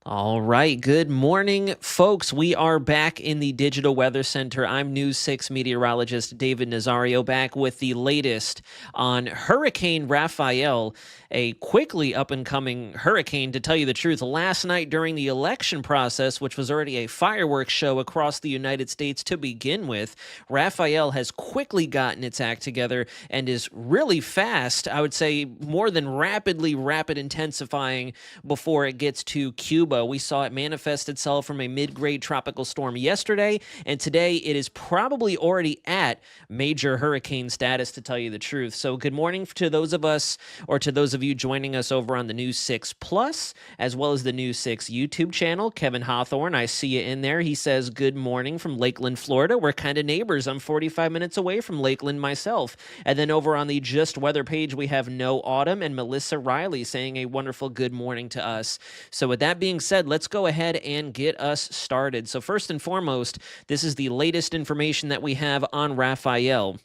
All right. Good morning, folks. We are back in the Digital Weather Center. I'm News 6 meteorologist David Nazario, back with the latest on Hurricane Rafael, a quickly up and coming hurricane, to tell you the truth. Last night during the election process, which was already a fireworks show across the United States to begin with, Rafael has quickly gotten its act together and is really fast. I would say more than rapid intensifying before it gets to Cuba. We saw it manifest itself from a mid-grade tropical storm yesterday, and today it is probably already at major hurricane status, to tell you the truth. So good morning to those of us, or to those of you joining us over on the News 6 Plus, as well as the News 6 YouTube channel. Kevin Hawthorne, I see you in there. He says, good morning from Lakeland, Florida. We're kind of neighbors. I'm 45 minutes away from Lakeland myself. And then over on the Just Weather page, we have No Autumn and Melissa Riley saying a wonderful good morning to us. So with that being said, let's go ahead and get us started. So first and foremost, this is the latest information that we have on Rafael.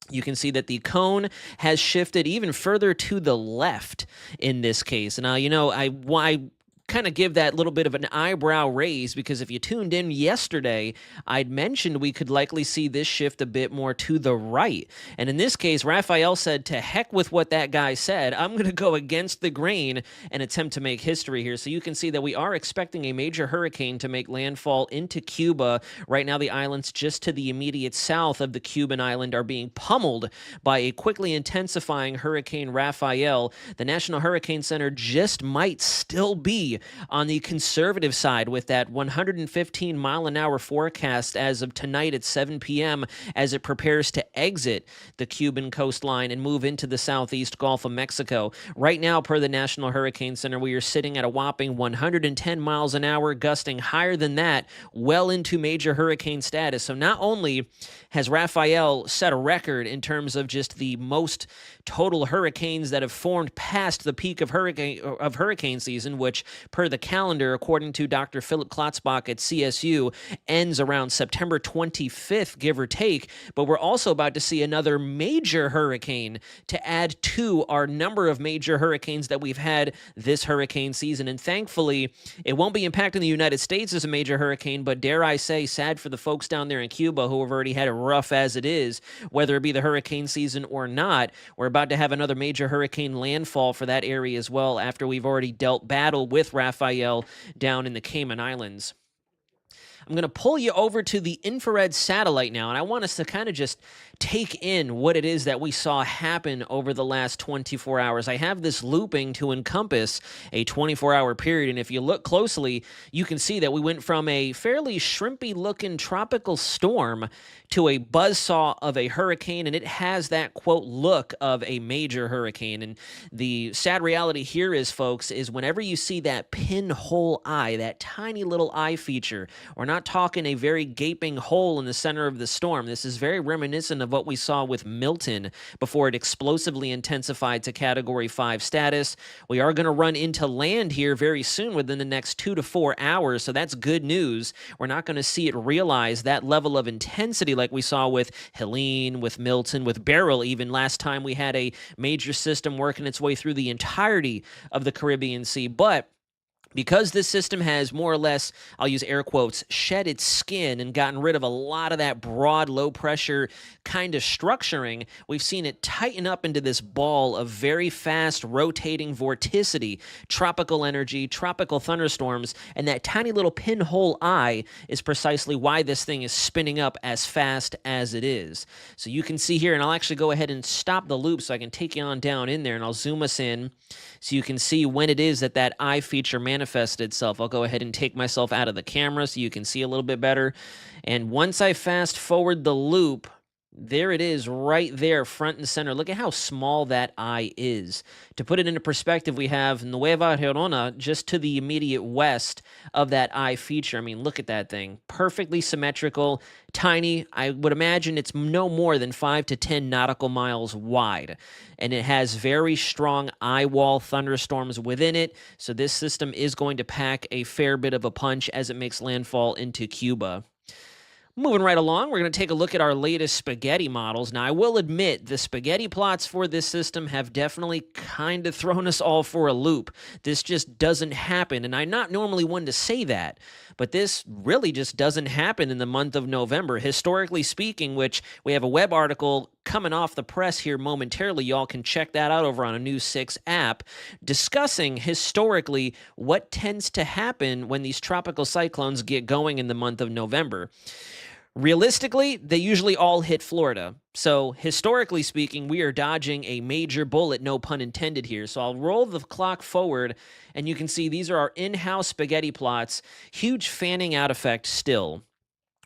You can see that the cone has shifted even further to the left in this case. Now, I kind of give that little bit of an eyebrow raise, because if you tuned in yesterday, I'd mentioned we could likely see this shift a bit more to the right. And in this case, Rafael said, to heck with what that guy said. I'm going to go against the grain and attempt to make history here. So you can see that we are expecting a major hurricane to make landfall into Cuba. Right now, the islands just to the immediate south of the Cuban island are being pummeled by a quickly intensifying Hurricane Rafael. The National Hurricane Center just might still be on the conservative side with that 115-mile-an-hour forecast as of tonight at 7 p.m. as it prepares to exit the Cuban coastline and move into the southeast Gulf of Mexico. Right now, per the National Hurricane Center, we are sitting at a whopping 110 miles an hour, gusting higher than that, well into major hurricane status. So not only has Rafael set a record in terms of just the most total hurricanes that have formed past the peak of hurricane season, which per the calendar, according to Dr. Philip Klotzbach at CSU, ends around September 25th, give or take. But we're also about to see another major hurricane to add to our number of major hurricanes that we've had this hurricane season. And thankfully, it won't be impacting the United States as a major hurricane, but dare I say, sad for the folks down there in Cuba who have already had it rough as it is, whether it be the hurricane season or not. We're about to have another major hurricane landfall for that area as well, after we've already dealt battle with Rafael down in the Cayman Islands. I'm going to pull you over to the infrared satellite now, and I want us to kind of just take in what it is that we saw happen over the last 24 hours. I have this looping to encompass a 24-hour period, and if you look closely, you can see that we went from a fairly shrimpy-looking tropical storm to a buzzsaw of a hurricane, and it has that, quote, look of a major hurricane. And the sad reality here is, folks, is whenever you see that pinhole eye, that tiny little eye feature, we're not talking a very gaping hole in the center of the storm. This is very reminiscent of what we saw with Milton before it explosively intensified to Category 5 status. We are going to run into land here very soon, within the next 2 to 4 hours, so that's good news. We're not going to see it realize that level of intensity like we saw with Helene, with Milton, with Beryl even last time we had a major system working its way through the entirety of the Caribbean Sea. But because this system has more or less, I'll use air quotes, shed its skin and gotten rid of a lot of that broad, low-pressure kind of structuring, we've seen it tighten up into this ball of very fast rotating vorticity, tropical energy, tropical thunderstorms, and that tiny little pinhole eye is precisely why this thing is spinning up as fast as it is. So you can see here, and I'll actually go ahead and stop the loop so I can take you on down in there, and I'll zoom us in so you can see when it is that that eye feature manifested itself. I'll go ahead and take myself out of the camera so you can see a little bit better. And once I fast forward the loop, there it is right there, front and center. Look at how small that eye is. To put it into perspective, we have Nueva Gerona just to the immediate west of that eye feature. I mean, look at that thing. Perfectly symmetrical, tiny. I would imagine it's no more than 5 to 10 nautical miles wide. And it has very strong eye wall thunderstorms within it. So this system is going to pack a fair bit of a punch as it makes landfall into Cuba. Moving right along, we're going to take a look at our latest spaghetti models. Now, I will admit, the spaghetti plots for this system have definitely kind of thrown us all for a loop. This just doesn't happen, and I'm not normally one to say that, but this really just doesn't happen in the month of November. Historically speaking, which we have a web article coming off the press here momentarily. Y'all can check that out over on a News 6 app, discussing historically what tends to happen when these tropical cyclones get going in the month of November. Realistically, they usually all hit Florida. So historically speaking, we are dodging a major bullet, no pun intended here. So I'll roll the clock forward, and you can see these are our in-house spaghetti plots. Huge fanning out effect still.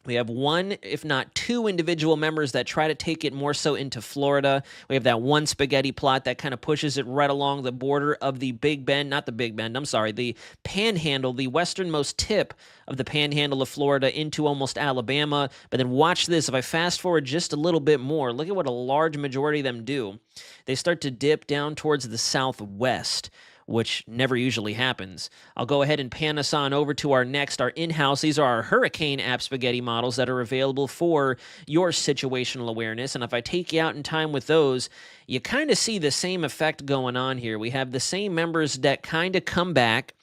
We have one, if not two, individual members that try to take it more so into Florida. We have that one spaghetti plot that kind of pushes it right along the border of the Big Bend, not the Big Bend, I'm sorry, the Panhandle, the westernmost tip of the Panhandle of Florida into almost Alabama. But then watch this. If I fast forward just a little bit more, look at what a large majority of them do. They start to dip down towards the southwest, which never usually happens. I'll go ahead and pan us on over to our next, our in-house. These are our hurricane app spaghetti models that are available for your situational awareness. And if I take you out in time with those, you kind of see the same effect going on here. We have the same members that kind of come back,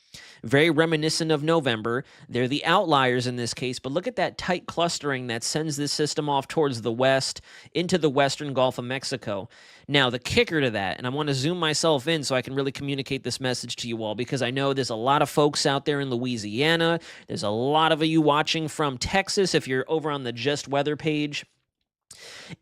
very reminiscent of November. They're the outliers in this case, but look at that tight clustering that sends this system off towards the west into the western Gulf of Mexico. Now, the kicker to that, and I want to zoom myself in so I can really communicate this message to you all, because I know there's a lot of folks out there in Louisiana. There's a lot of you watching from Texas if you're over on the Just Weather page.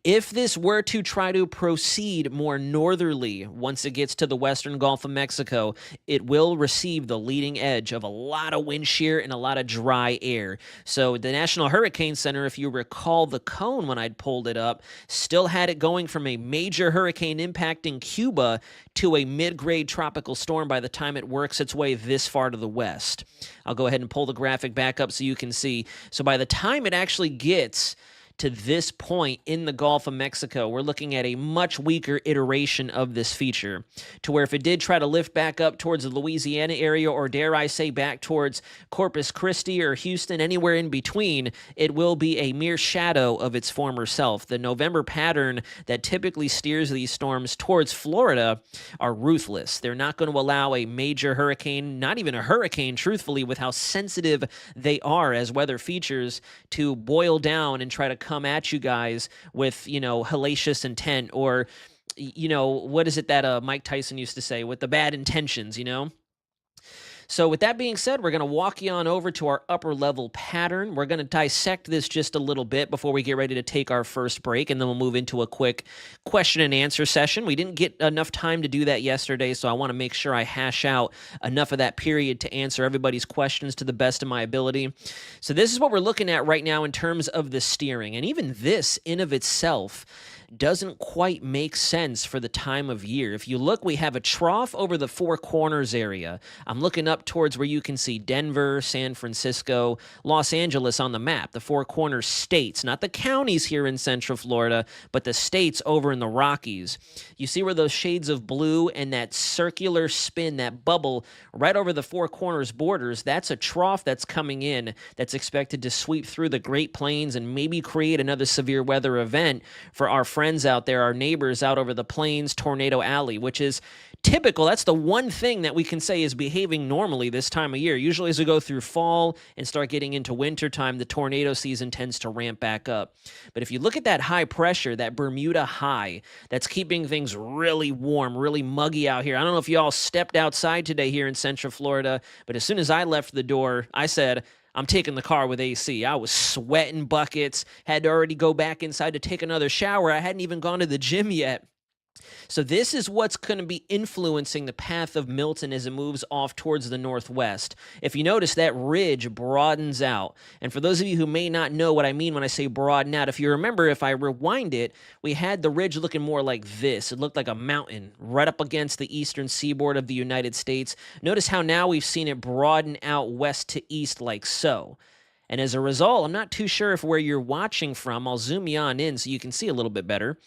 If this were to try to proceed more northerly once it gets to the western Gulf of Mexico, it will receive the leading edge of a lot of wind shear and a lot of dry air. So the National Hurricane Center, if you recall the cone when I'd pulled it up, still had it going from a major hurricane impacting Cuba to a mid-grade tropical storm by the time it works its way this far to the west. I'll go ahead and pull the graphic back up so you can see. So by the time it actually gets to this point in the Gulf of Mexico, we're looking at a much weaker iteration of this feature, to where if it did try to lift back up towards the Louisiana area, or dare I say back towards Corpus Christi or Houston, anywhere in between, it will be a mere shadow of its former self. The November pattern that typically steers these storms towards Florida are ruthless. They're not going to allow a major hurricane, not even a hurricane, truthfully, with how sensitive they are as weather features, to boil down and try to come at you guys with, hellacious intent, or, what is it that Mike Tyson used to say, with the bad intentions, So with that being said, we're going to walk you on over to our upper level pattern. We're going to dissect this just a little bit before we get ready to take our first break, and then we'll move into a quick question and answer session. We didn't get enough time to do that yesterday, so I want to make sure I hash out enough of that period to answer everybody's questions to the best of my ability. So this is what we're looking at right now in terms of the steering, and even this in of itself doesn't quite make sense for the time of year. If you look, we have a trough over the Four Corners area. I'm looking up towards where you can see Denver, San Francisco, Los Angeles on the map, the Four Corners states, not the counties here in Central Florida, but the states over in the Rockies. You see where those shades of blue and that circular spin, that bubble right over the Four Corners borders, that's a trough that's coming in that's expected to sweep through the Great Plains and maybe create another severe weather event for our friends out there, our neighbors out over the Plains, Tornado Alley, which is typical. That's the one thing that we can say is behaving normally this time of year. Usually as we go through fall and start getting into wintertime, the tornado season tends to ramp back up. But if you look at that high pressure, that Bermuda high, that's keeping things really warm, really muggy out here. I don't know if you all stepped outside today here in Central Florida, but as soon as I left the door, I said, I'm taking the car with AC. I was sweating buckets, had to already go back inside to take another shower. I hadn't even gone to the gym yet. So this is what's going to be influencing the path of Milton as it moves off towards the northwest. If you notice, that ridge broadens out. And for those of you who may not know what I mean when I say broaden out, if you remember, if I rewind it, we had the ridge looking more like this. It looked like a mountain right up against the eastern seaboard of the United States. Notice how now we've seen it broaden out west to east like so. And as a result, I'm not too sure if where you're watching from, I'll zoom you on in so you can see a little bit better.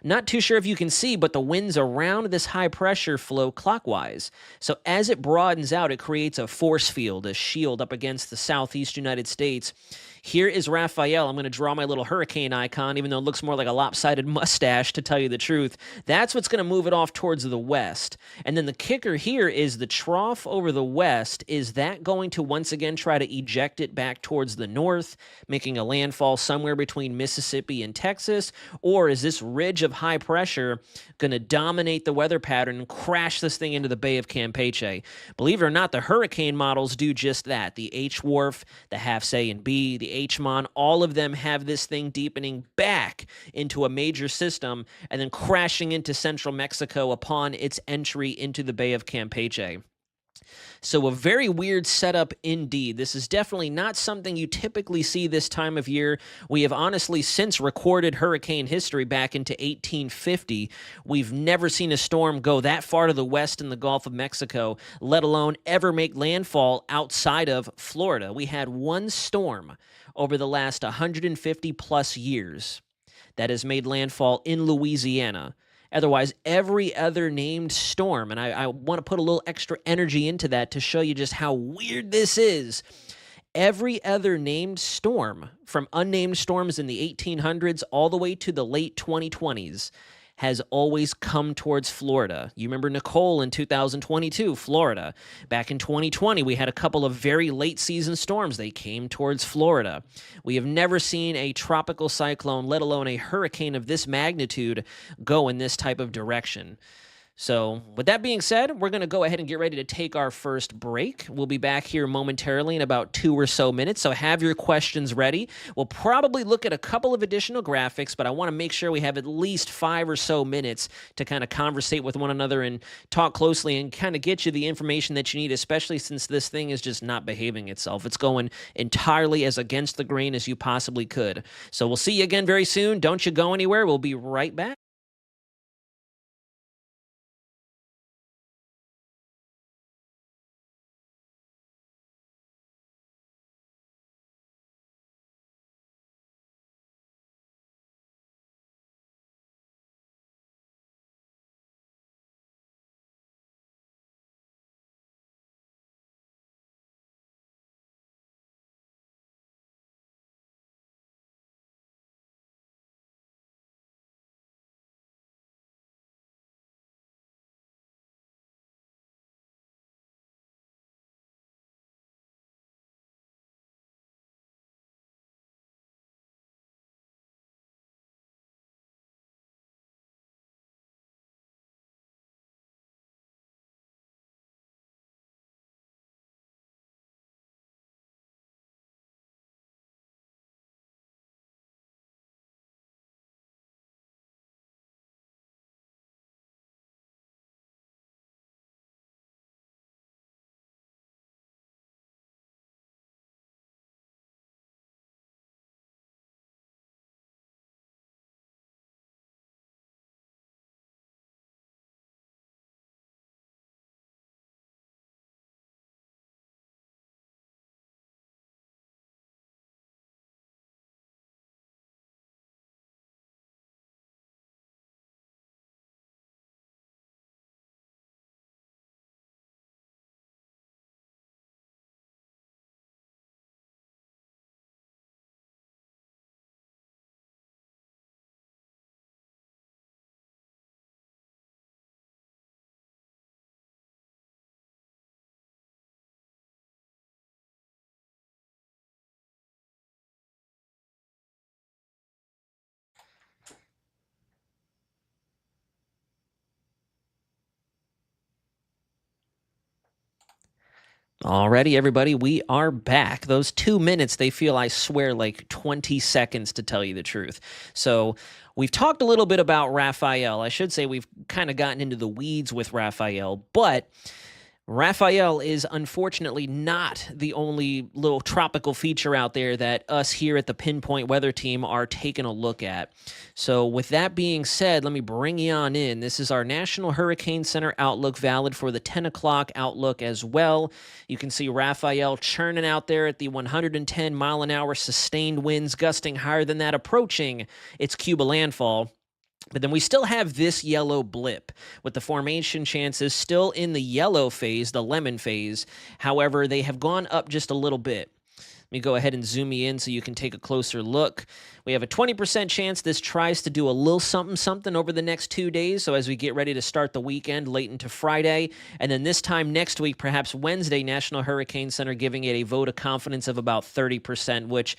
Not too sure if you can see, but the winds around this high pressure flow clockwise. So as it broadens out, it creates a force field, a shield up against the southeast United States. Here is Rafael. I'm going to draw my little hurricane icon, even though it looks more like a lopsided mustache, to tell you the truth. That's what's going to move it off towards the west. And then the kicker here is the trough over the west. Is that going to once again try to eject it back towards the north, making a landfall somewhere between Mississippi and Texas? Or is this ridge of high pressure going to dominate the weather pattern and crash this thing into the Bay of Campeche? Believe it or not, the hurricane models do just that. The H-Wharf, the HAFS-A and B, the H-Mon, all of them have this thing deepening back into a major system and then crashing into central Mexico upon its entry into the Bay of Campeche. So a very weird setup indeed. This is definitely not something you typically see this time of year. We have honestly since recorded hurricane history back into 1850. We've never seen a storm go that far to the west in the Gulf of Mexico, let alone ever make landfall outside of Florida. We had one storm over the last 150 plus years that has made landfall in Louisiana. Otherwise, every other named storm, and I want to put a little extra energy into that to show you just how weird this is. Every other named storm, from unnamed storms in the 1800s all the way to the late 2020s, has always come towards Florida. You remember Nicole in 2022, Florida. Back in 2020, we had a couple of very late season storms. They came towards Florida. We have never seen a tropical cyclone, let alone a hurricane of this magnitude, go in this type of direction. So with that being said, we're going to go ahead and get ready to take our first break. We'll be back here momentarily in about 2 or so minutes, so have your questions ready. We'll probably look at a couple of additional graphics, but I want to make sure we have at least 5 or so minutes to kind of conversate with one another and talk closely and kind of get you the information that you need, especially since this thing is just not behaving itself. It's going entirely as against the grain as you possibly could. So we'll see you again very soon. Don't you go anywhere. We'll be right back. Alrighty, everybody, we are back. Those 2 minutes, they feel, I swear, like 20 seconds to tell you the truth. So we've talked a little bit about Rafael. I should say we've kind of gotten into the weeds with Rafael, but Rafael is unfortunately not the only little tropical feature out there that us here at the Pinpoint Weather Team are taking a look at. So with that being said, let me bring you on in. This is our National Hurricane Center outlook, valid for the 10 o'clock outlook as well. You can see Rafael churning out there at the 110 mile an hour sustained winds, gusting higher than that, approaching its Cuba landfall. But then we still have this yellow blip with the formation chances still in the yellow phase, the lemon phase. However, they have gone up just a little bit. Let me go ahead and zoom you in so you can take a closer look. We have a 20% chance this tries to do a little something over the next 2 days. So as we get ready to start the weekend, late into Friday, and then this time next week, perhaps Wednesday, National Hurricane Center giving it a vote of confidence of about 30%, which,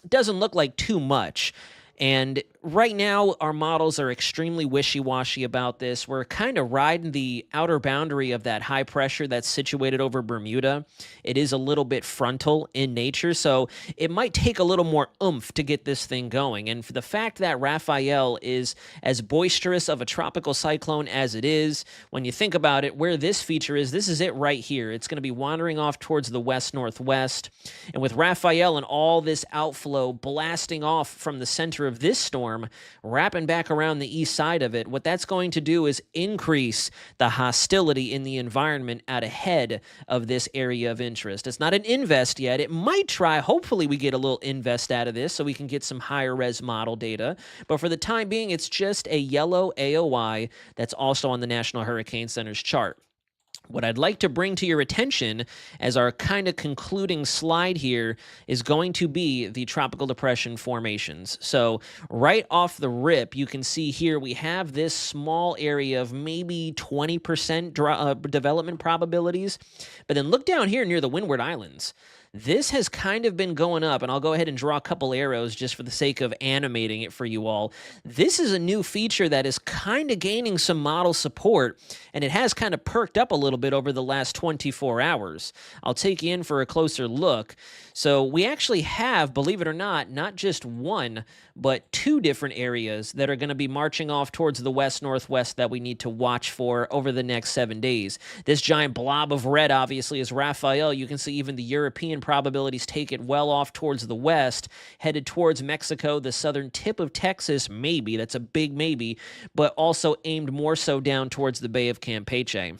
doesn't look like too much. And right now, our models are extremely wishy-washy about this. We're kind of riding the outer boundary of that high pressure that's situated over Bermuda. It is a little bit frontal in nature, so it might take a little more oomph to get this thing going. And for the fact that Rafael is as boisterous of a tropical cyclone as it is, when you think about it, where this feature is, this is it right here. It's going to be wandering off towards the west-northwest. And with Rafael and all this outflow blasting off from the center of this storm, wrapping back around the east side of it, what that's going to do is increase the hostility in the environment out ahead of this area of interest. It's not an invest yet. It might try. Hopefully we get a little invest out of this so we can get some higher res model data. But for the time being, it's just a yellow AOI that's also on the National Hurricane Center's chart. What I'd like to bring to your attention as our kind of concluding slide here is going to be the tropical depression formations. So right off the rip, you can see here we have this small area of maybe 20% development probabilities. But then look down here near the Windward Islands. This has kind of been going up, and I'll go ahead and draw a couple arrows just for the sake of animating it for you all. This is a new feature that is kind of gaining some model support, and it has kind of perked up a little bit over the last 24 hours. I'll take you in for a closer look. So we actually have, believe it or not just one, but two different areas that are going to be marching off towards the west-northwest that we need to watch for over the next 7 days. This giant blob of red, obviously, is Rafael. You can see even the European probabilities take it well off towards the west, headed towards Mexico, the southern tip of Texas, maybe. That's a big maybe, but also aimed more so down towards the Bay of Campeche.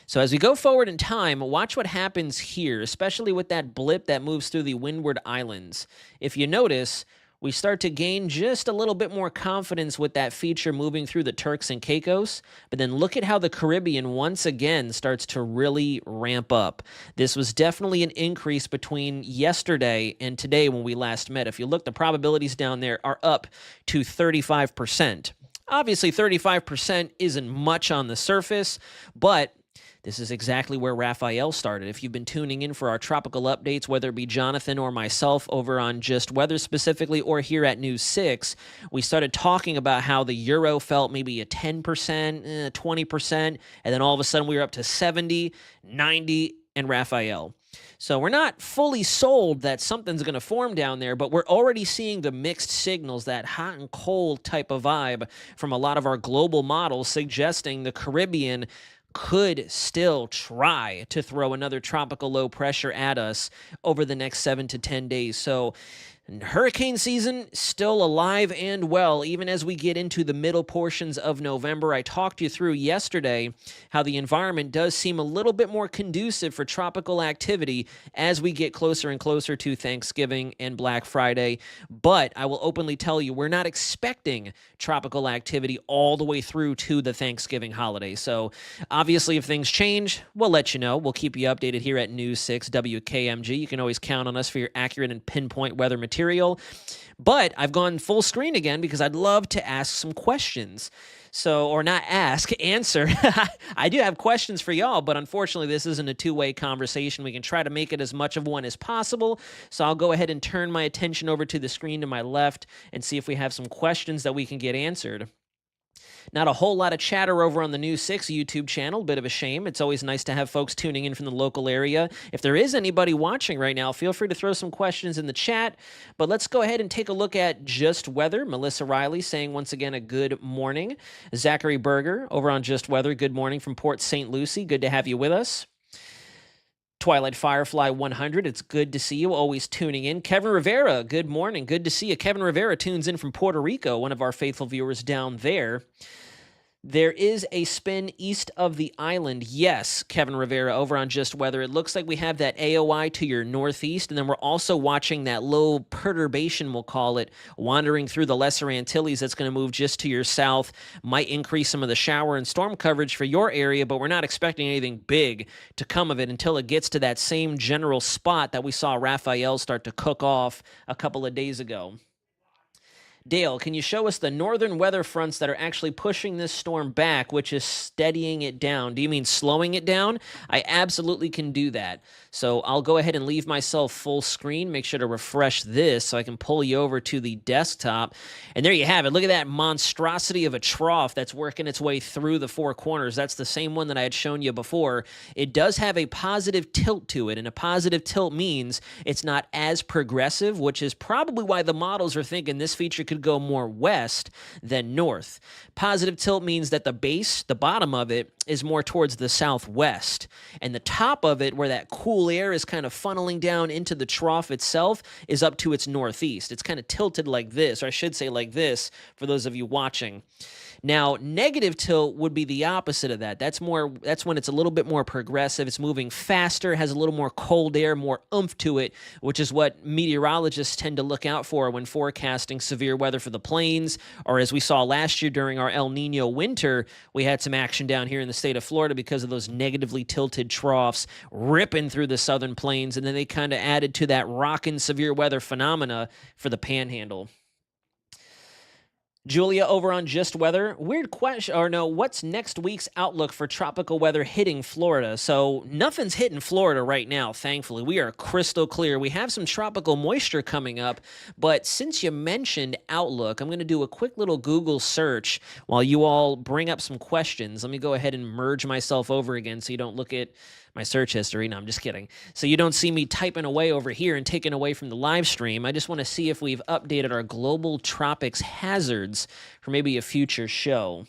So as we go forward in time, watch what happens here, especially with that blip that moves through the Windward Islands. If you notice, we start to gain just a little bit more confidence with that feature moving through the Turks and Caicos, but then look at how the Caribbean once again starts to really ramp up. This was definitely an increase between yesterday and today when we last met. If you look, the probabilities down there are up to 35%. Obviously, 35% isn't much on the surface, but this is exactly where Rafael started. If you've been tuning in for our tropical updates, whether it be Jonathan or myself over on Just Weather specifically or here at News 6, we started talking about how the euro felt maybe a 10%, 20%, and then all of a sudden we were up to 70, 90, and Rafael. So we're not fully sold that something's going to form down there, but we're already seeing the mixed signals, that hot and cold type of vibe from a lot of our global models suggesting the Caribbean could still try to throw another tropical low pressure at us over the next 7 to 10 days. So hurricane season still alive and well, even as we get into the middle portions of November. I talked you through yesterday how the environment does seem a little bit more conducive for tropical activity as we get closer and closer to Thanksgiving and Black Friday. But I will openly tell you, we're not expecting tropical activity all the way through to the Thanksgiving holiday. So obviously, if things change, we'll let you know. We'll keep you updated here at News 6 WKMG. You can always count on us for your accurate and pinpoint weather material. But I've gone full screen again because I'd love to ask some questions. So, or not ask, answer. I do have questions for y'all, but unfortunately this isn't a two-way conversation. We can try to make it as much of one as possible. So I'll go ahead and turn my attention over to the screen to my left and see if we have some questions that we can get answered. Not a whole lot of chatter over on the News 6 YouTube channel. Bit of a shame. It's always nice to have folks tuning in from the local area. If there is anybody watching right now, feel free to throw some questions in the chat. But let's go ahead and take a look at Just Weather. Melissa Riley saying once again a good morning. Zachary Berger over on Just Weather. Good morning from Port St. Lucie. Good to have you with us. Twilight Firefly 100, it's good to see you, always tuning in. Kevin Rivera, good morning, good to see you. Kevin Rivera tunes in from Puerto Rico, one of our faithful viewers down there. There is a spin east of the island. Yes, Kevin Rivera over on Just Weather. It looks like we have that AOI to your northeast, and then we're also watching that low perturbation, we'll call it, wandering through the Lesser Antilles that's going to move just to your south. Might increase some of the shower and storm coverage for your area, but we're not expecting anything big to come of it until it gets to that same general spot that we saw Rafael start to cook off a couple of days ago. Dale, can you show us the northern weather fronts that are actually pushing this storm back, which is steadying it down? Do you mean slowing it down? I absolutely can do that. So I'll go ahead and leave myself full screen. Make sure to refresh this so I can pull you over to the desktop. And there you have it. Look at that monstrosity of a trough that's working its way through the four corners. That's the same one that I had shown you before. It does have a positive tilt to it, and a positive tilt means it's not as progressive, which is probably why the models are thinking this feature could go more west than north. Positive tilt means that the base, the bottom of it, is more towards the southwest, and the top of it, where that cool air is kind of funneling down into the trough itself, is up to its northeast. It's kind of tilted like this, or I should say like this, for those of you watching. Now, negative tilt would be the opposite of that. That's when it's a little bit more progressive. It's moving faster, has a little more cold air, more oomph to it, which is what meteorologists tend to look out for when forecasting severe weather for the plains, or as we saw last year during our El Nino winter, we had some action down here in the state of Florida because of those negatively tilted troughs ripping through the southern plains, and then they kind of added to that rockin' severe weather phenomena for the panhandle. Julia over on Just Weather. Weird question, or no, what's next week's outlook for tropical weather hitting Florida? So nothing's hitting Florida right now, thankfully. We are crystal clear. We have some tropical moisture coming up, but since you mentioned outlook, I'm going to do a quick little Google search while you all bring up some questions. Let me go ahead and merge myself over again so you don't look at my search history. No, I'm just kidding. So you don't see me typing away over here and taking away from the live stream. I just want to see if we've updated our global tropics hazards for maybe a future show.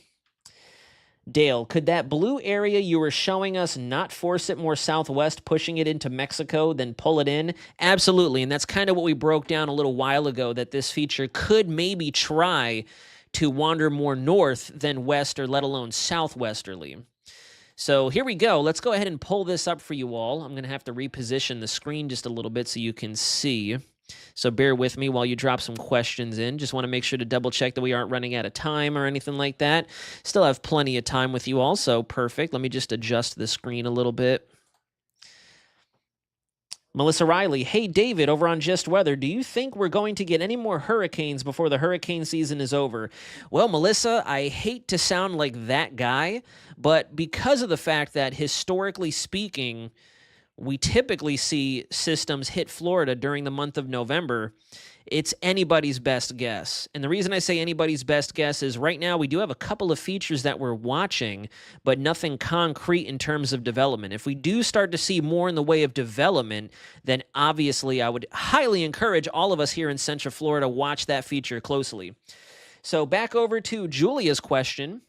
Dale, could that blue area you were showing us not force it more southwest, pushing it into Mexico, then pull it in? Absolutely, and that's kind of what we broke down a little while ago, that this feature could maybe try to wander more north than west, or let alone southwesterly. So here we go. Let's go ahead and pull this up for you all. I'm going to have to reposition the screen just a little bit so you can see. So bear with me while you drop some questions in. Just want to make sure to double check that we aren't running out of time or anything like that. Still have plenty of time with you all, so perfect. Let me just adjust the screen a little bit. Melissa Riley, hey, David, over on Just Weather, do you think we're going to get any more hurricanes before the hurricane season is over? Well, Melissa, I hate to sound like that guy, but because of the fact that historically speaking, we typically see systems hit Florida during the month of November, it's anybody's best guess. And the reason I say anybody's best guess is right now we do have a couple of features that we're watching, but nothing concrete in terms of development. If we do start to see more in the way of development, then obviously I would highly encourage all of us here in Central Florida watch that feature closely. So back over to Julia's question.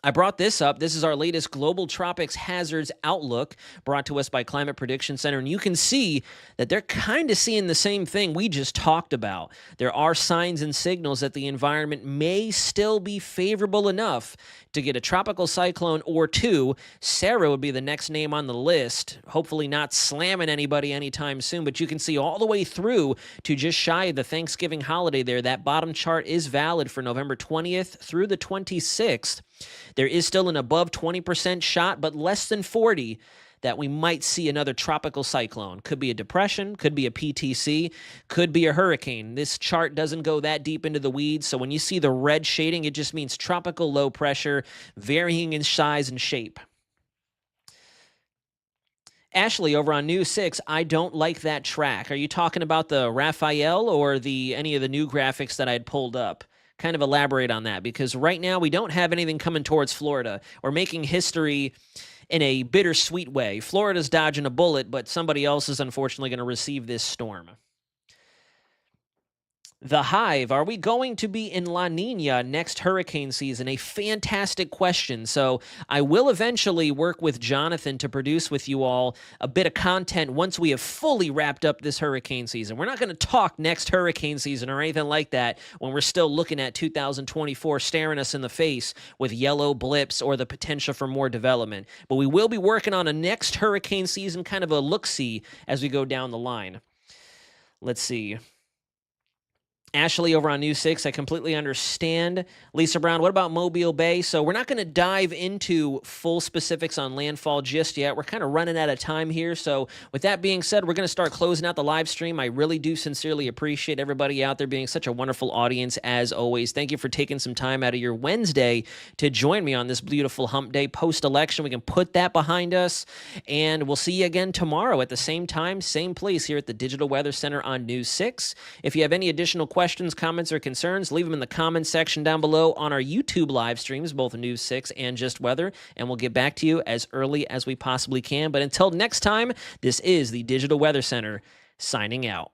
I brought this up. This is our latest Global Tropics Hazards Outlook brought to us by Climate Prediction Center. And you can see that they're kind of seeing the same thing we just talked about. There are signs and signals that the environment may still be favorable enough to get a tropical cyclone or two. Sarah would be the next name on the list. Hopefully not slamming anybody anytime soon, but you can see all the way through to just shy of the Thanksgiving holiday there. That bottom chart is valid for November 20th through the 26th. There is still an above 20% shot, but less than 40 that we might see another tropical cyclone. Could be a depression, could be a PTC, could be a hurricane. This chart doesn't go that deep into the weeds, so when you see the red shading, it just means tropical low pressure, varying in size and shape. Ashley over on News 6, I don't like that track. Are you talking about the Rafael or any of the new graphics that I had pulled up? Kind of elaborate on that, because right now we don't have anything coming towards Florida. We're making history in a bittersweet way. Florida's dodging a bullet, but somebody else is unfortunately going to receive this storm. The Hive, are we going to be in La Nina next hurricane season? A fantastic question. So I will eventually work with Jonathan to produce with you all a bit of content once we have fully wrapped up this hurricane season. We're not going to talk next hurricane season or anything like that when we're still looking at 2024 staring us in the face with yellow blips or the potential for more development. But we will be working on a next hurricane season kind of a look-see as we go down the line. Let's see. Ashley over on News 6, I completely understand. Lisa Brown, what about Mobile Bay? So we're not going to dive into full specifics on landfall just yet. We're kind of running out of time here. So with that being said, we're going to start closing out the live stream. I really do sincerely appreciate everybody out there being such a wonderful audience as always. Thank you for taking some time out of your Wednesday to join me on this beautiful hump day post-election. We can put that behind us, and we'll see you again tomorrow at the same time, same place here at the Digital Weather Center on News 6. If you have any additional questions, comments, or concerns, leave them in the comments section down below on our YouTube live streams, both News 6 and Just Weather, and we'll get back to you as early as we possibly can. But until next time, this is the Digital Weather Center signing out.